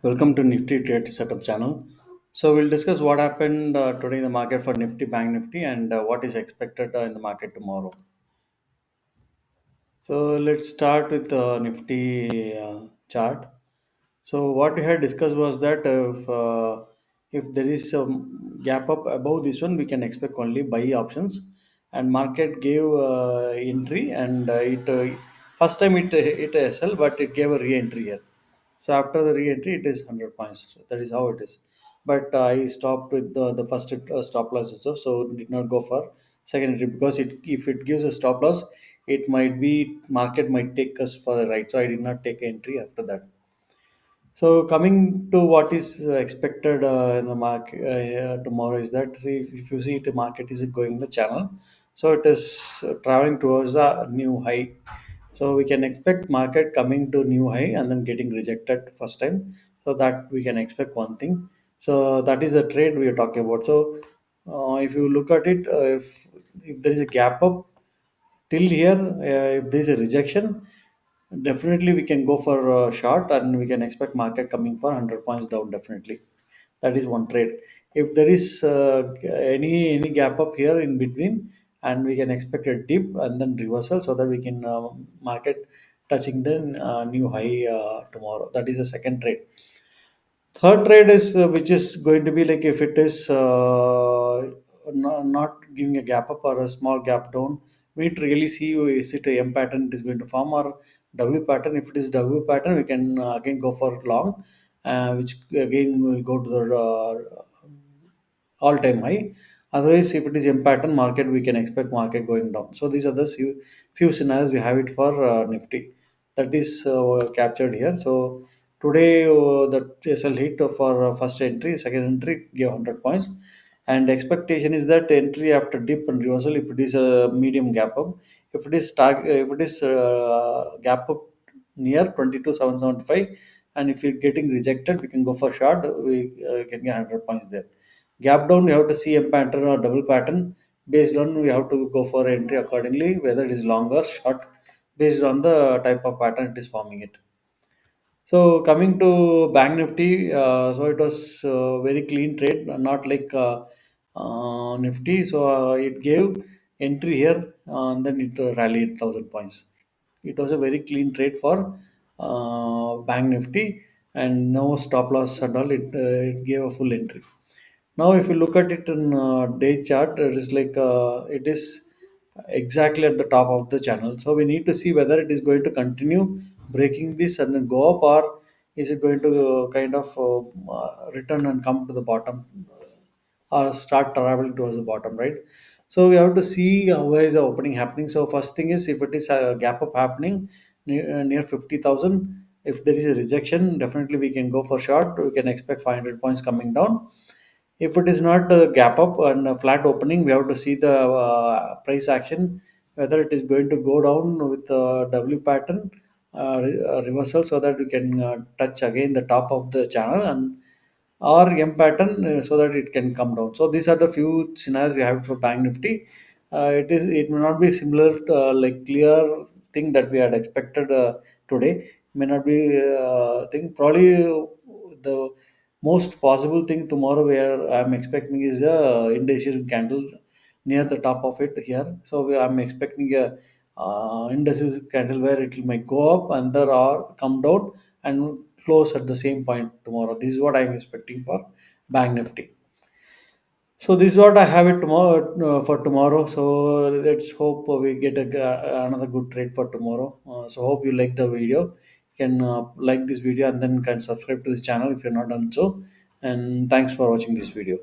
Welcome to Nifty Trade Setup channel. So we'll discuss what happened today in the market for Nifty, Bank Nifty, and what is expected in the market tomorrow. So let's start with the Nifty chart. So what we had discussed was that if there is some gap up above this one, we can expect only buy options. And market gave entry, and it first time it sell, but it gave a re-entry here. So after the re-entry, it is 100 points. That is how it is. But I stopped with the first stop loss itself, so did not go for second entry because if it gives a stop loss, it might be market might take us for the right. So I did not take entry after that. So coming to what is expected in the market tomorrow is that, see, if you see the market is going the channel, so it is traveling towards the new high. So we can expect market coming to new high and then getting rejected first time. So that we can expect one thing. So that is the trade we are talking about. So if you look at it, if there is a gap up till here, if there is a rejection, definitely we can go for a short and we can expect market coming for 100 points down. Definitely, that is one trade. If there is any gap up here in between, and we can expect a dip and then reversal, so that we can market touching the new high tomorrow. That is the second trade. Third trade is which is going to be like if it is not giving a gap up or a small gap down, we need to really see is it a M pattern it is going to form or W pattern. If it is W pattern, we can again go for long, which again will go to the all time high. Otherwise, if it is M pattern market, we can expect market going down. So these are the few scenarios we have it for Nifty. That is captured here. So today the SL hit for first entry, second entry gave 100 points, and expectation is that entry after dip and reversal, if it is a medium gap up, if it is gap up near 22,775, and if it getting rejected, we can go for short. We can get 100 points there. Gap down, we have to see a pattern or double pattern. Based on, we have to go for entry accordingly, whether it is long or short, based on the type of pattern it is forming it. So coming to Bank Nifty, so it was very clean trade, not like Nifty. So it gave entry here, and then it rallied 1,000 points. It was a very clean trade for Bank Nifty, and no stop loss and all. It gave a full entry. Now, if you look at it in day chart, it is like it is exactly at the top of the channel. So we need to see whether it is going to continue breaking this and then go up, or is it going to kind of return and come to the bottom, or start traveling towards the bottom, right? So we have to see where is the opening happening. So first thing is, if it is a gap up happening near 50,000, if there is a rejection, definitely we can go for short. We can expect 500 points coming down. If it is not a gap up and a flat opening, we have to see the price action, whether it is going to go down with a W pattern reversal, so that we can touch again the top of the channel, and or M pattern, so that it can come down. So these are the few scenarios we have for Bank Nifty. It may not be similar to, like clear thing that we had expected today. May not be thing. Probably the most possible thing tomorrow where I'm expecting is a indecision candle near the top of it here. So I'm expecting a indecision candle where it might go up and there or come down and close at the same point tomorrow. This is what I'm expecting for Bank Nifty. So this is what I have it tomorrow for tomorrow. So let's hope we get another good trade for tomorrow. So hope you like the video. You can like this video and then can subscribe to this channel if you're not done so. And thanks for watching this video.